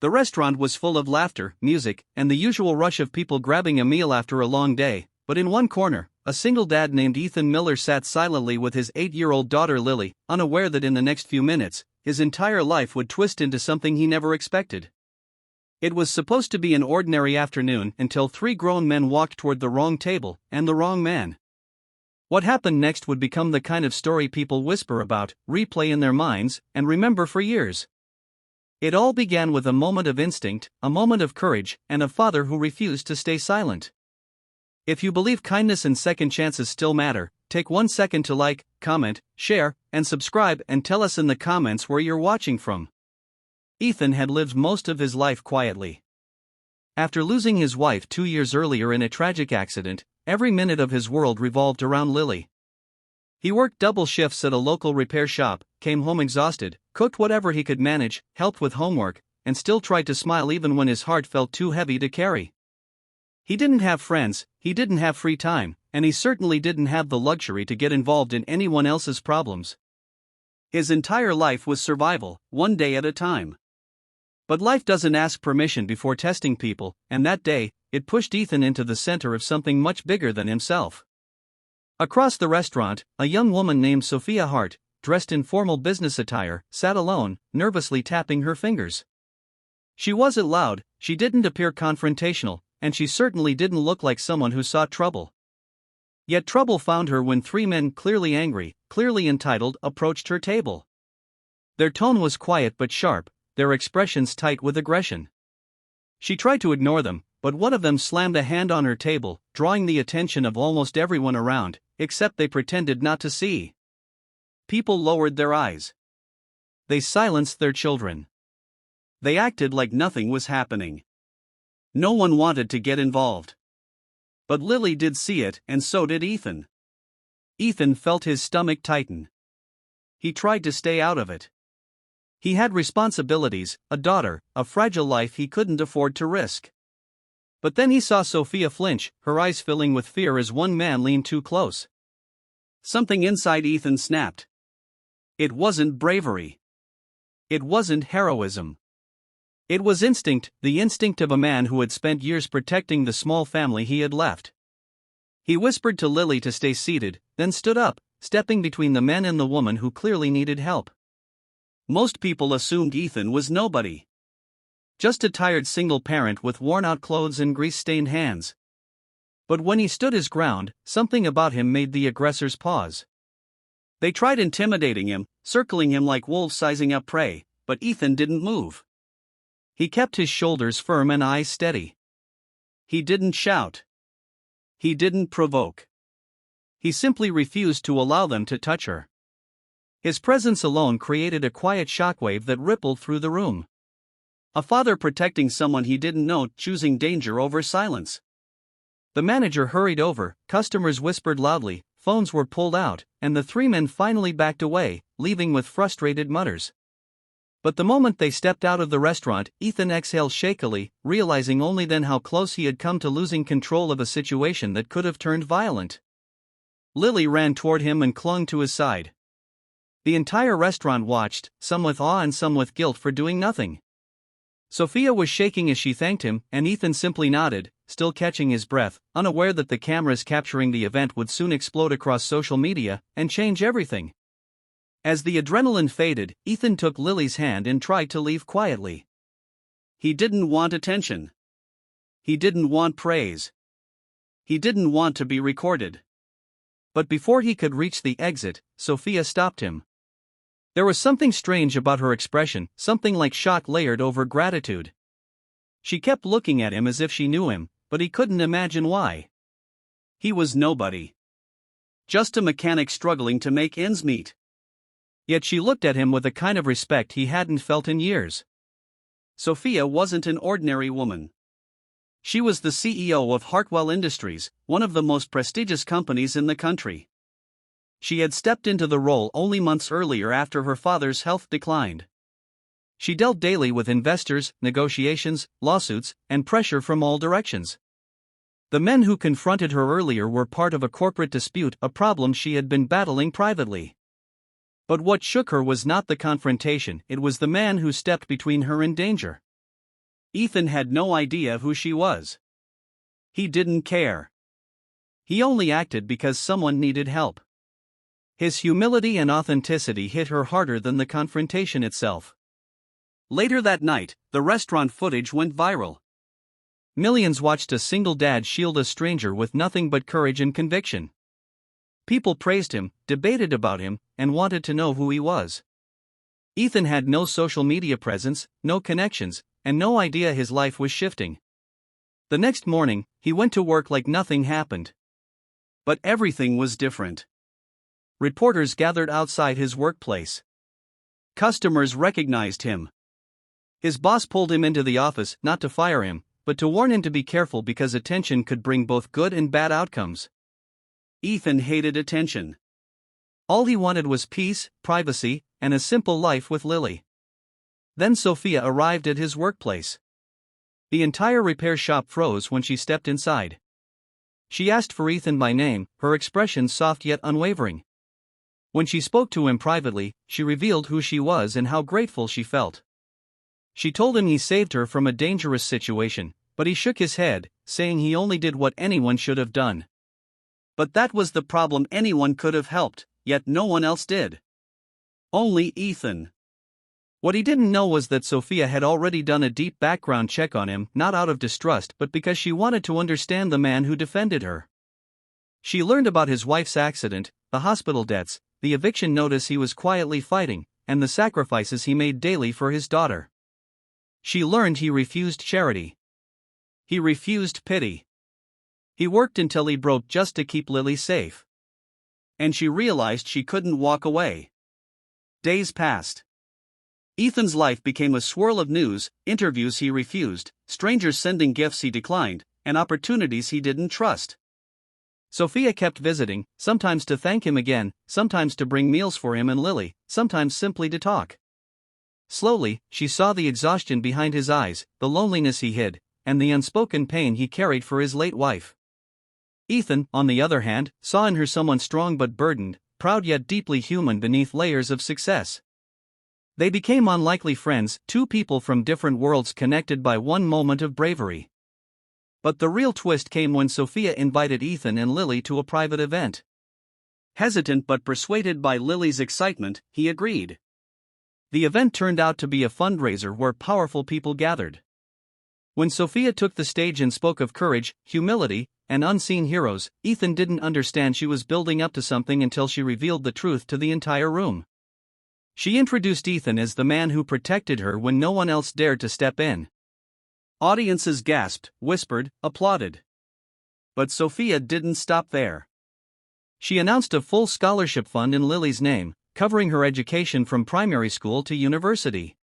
The restaurant was full of laughter, music, and the usual rush of people grabbing a meal after a long day, but in one corner, a single dad named Ethan Miller sat silently with his 8-year-old daughter Lily, unaware that in the next few minutes, his entire life would twist into something he never expected. It was supposed to be an ordinary afternoon until 3 grown men walked toward the wrong table, and the wrong man. What happened next would become the kind of story people whisper about, replay in their minds, and remember for years. It all began with a moment of instinct, a moment of courage, and a father who refused to stay silent. If you believe kindness and second chances still matter, take 1 second to like, comment, share, and subscribe, and tell us in the comments where you're watching from. Ethan had lived most of his life quietly. After losing his wife 2 years earlier in a tragic accident, every minute of his world revolved around Lily. He worked double shifts at a local repair shop, came home exhausted, cooked whatever he could manage, helped with homework, and still tried to smile even when his heart felt too heavy to carry. He didn't have friends, he didn't have free time, and he certainly didn't have the luxury to get involved in anyone else's problems. His entire life was survival, one day at a time. But life doesn't ask permission before testing people, and that day, it pushed Ethan into the center of something much bigger than himself. Across the restaurant, a young woman named Sophia Hart, dressed in formal business attire, sat alone, nervously tapping her fingers. She wasn't loud, she didn't appear confrontational, and she certainly didn't look like someone who sought trouble. Yet trouble found her when 3 men, clearly angry, clearly entitled, approached her table. Their tone was quiet but sharp, their expressions tight with aggression. She tried to ignore them, but one of them slammed a hand on her table, drawing the attention of almost everyone around, except they pretended not to see. People lowered their eyes. They silenced their children. They acted like nothing was happening. No one wanted to get involved. But Lily did see it, and so did Ethan. Ethan felt his stomach tighten. He tried to stay out of it. He had responsibilities, a daughter, a fragile life he couldn't afford to risk. But then he saw Sophia flinch, her eyes filling with fear as one man leaned too close. Something inside Ethan snapped. It wasn't bravery. It wasn't heroism. It was instinct, the instinct of a man who had spent years protecting the small family he had left. He whispered to Lily to stay seated, then stood up, stepping between the men and the woman who clearly needed help. Most people assumed Ethan was nobody. Just a tired single parent with worn-out clothes and grease-stained hands. But when he stood his ground, something about him made the aggressors pause. They tried intimidating him, circling him like wolves sizing up prey, but Ethan didn't move. He kept his shoulders firm and eyes steady. He didn't shout. He didn't provoke. He simply refused to allow them to touch her. His presence alone created a quiet shockwave that rippled through the room. A father protecting someone he didn't know, choosing danger over silence. The manager hurried over, customers whispered loudly, phones were pulled out, and the 3 men finally backed away, leaving with frustrated mutters. But the moment they stepped out of the restaurant, Ethan exhaled shakily, realizing only then how close he had come to losing control of a situation that could have turned violent. Lily ran toward him and clung to his side. The entire restaurant watched, some with awe and some with guilt for doing nothing. Sophia was shaking as she thanked him, and Ethan simply nodded, still catching his breath, unaware that the cameras capturing the event would soon explode across social media and change everything. As the adrenaline faded, Ethan took Lily's hand and tried to leave quietly. He didn't want attention. He didn't want praise. He didn't want to be recorded. But before he could reach the exit, Sophia stopped him. There was something strange about her expression, something like shock layered over gratitude. She kept looking at him as if she knew him, but he couldn't imagine why. He was nobody. Just a mechanic struggling to make ends meet. Yet she looked at him with a kind of respect he hadn't felt in years. Sophia wasn't an ordinary woman. She was the CEO of Hartwell Industries, one of the most prestigious companies in the country. She had stepped into the role only months earlier after her father's health declined. She dealt daily with investors, negotiations, lawsuits, and pressure from all directions. The men who confronted her earlier were part of a corporate dispute, a problem she had been battling privately. But what shook her was not the confrontation, it was the man who stepped between her and danger. Ethan had no idea who she was. He didn't care. He only acted because someone needed help. His humility and authenticity hit her harder than the confrontation itself. Later that night, the restaurant footage went viral. Millions watched a single dad shield a stranger with nothing but courage and conviction. People praised him, debated about him, and wanted to know who he was. Ethan had no social media presence, no connections, and no idea his life was shifting. The next morning, he went to work like nothing happened. But everything was different. Reporters gathered outside his workplace. Customers recognized him. His boss pulled him into the office not to fire him, but to warn him to be careful because attention could bring both good and bad outcomes. Ethan hated attention. All he wanted was peace, privacy, and a simple life with Lily. Then Sophia arrived at his workplace. The entire repair shop froze when she stepped inside. She asked for Ethan by name, her expression soft yet unwavering. When she spoke to him privately, she revealed who she was and how grateful she felt. She told him he saved her from a dangerous situation, but he shook his head, saying he only did what anyone should have done. But that was the problem. Anyone could have helped, yet no one else did. Only Ethan. What he didn't know was that Sophia had already done a deep background check on him, not out of distrust but because she wanted to understand the man who defended her. She learned about his wife's accident, the hospital debts, the eviction notice he was quietly fighting, and the sacrifices he made daily for his daughter. She learned he refused charity. He refused pity. He worked until he broke just to keep Lily safe. And she realized she couldn't walk away. Days passed. Ethan's life became a swirl of news, interviews he refused, strangers sending gifts he declined, and opportunities he didn't trust. Sophia kept visiting, sometimes to thank him again, sometimes to bring meals for him and Lily, sometimes simply to talk. Slowly, she saw the exhaustion behind his eyes, the loneliness he hid, and the unspoken pain he carried for his late wife. Ethan, on the other hand, saw in her someone strong but burdened, proud yet deeply human beneath layers of success. They became unlikely friends, two people from different worlds connected by one moment of bravery. But the real twist came when Sophia invited Ethan and Lily to a private event. Hesitant but persuaded by Lily's excitement, he agreed. The event turned out to be a fundraiser where powerful people gathered. When Sophia took the stage and spoke of courage, humility, and unseen heroes, Ethan didn't understand she was building up to something until she revealed the truth to the entire room. She introduced Ethan as the man who protected her when no one else dared to step in. Audiences gasped, whispered, applauded. But Sophia didn't stop there. She announced a full scholarship fund in Lily's name, covering her education from primary school to university.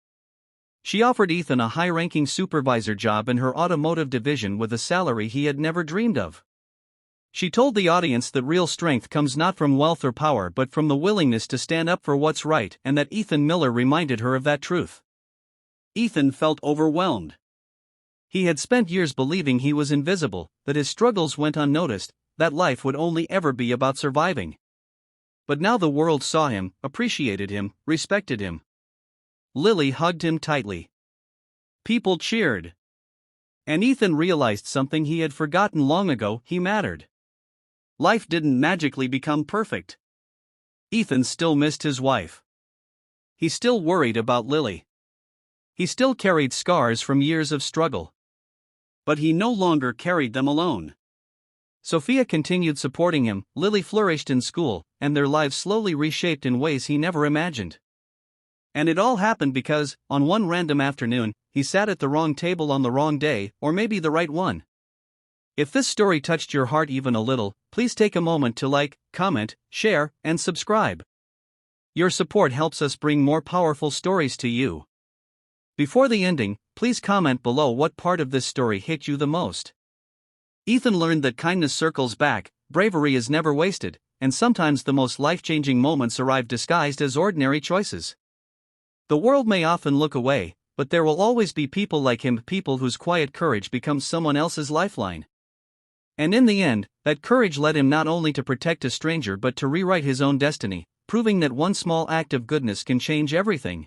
She offered Ethan a high-ranking supervisor job in her automotive division with a salary he had never dreamed of. She told the audience that real strength comes not from wealth or power but from the willingness to stand up for what's right, and that Ethan Miller reminded her of that truth. Ethan felt overwhelmed. He had spent years believing he was invisible, that his struggles went unnoticed, that life would only ever be about surviving. But now the world saw him, appreciated him, respected him. Lily hugged him tightly. People cheered. And Ethan realized something he had forgotten long ago: he mattered. Life didn't magically become perfect. Ethan still missed his wife. He still worried about Lily. He still carried scars from years of struggle. But he no longer carried them alone. Sophia continued supporting him, Lily flourished in school, and their lives slowly reshaped in ways he never imagined. And it all happened because, on one random afternoon, he sat at the wrong table on the wrong day, or maybe the right one. If this story touched your heart even a little, please take a moment to like, comment, share, and subscribe. Your support helps us bring more powerful stories to you. Before the ending, please comment below what part of this story hit you the most. Ethan learned that kindness circles back, bravery is never wasted, and sometimes the most life-changing moments arrive disguised as ordinary choices. The world may often look away, but there will always be people like him, people whose quiet courage becomes someone else's lifeline. And in the end, that courage led him not only to protect a stranger but to rewrite his own destiny, proving that one small act of goodness can change everything.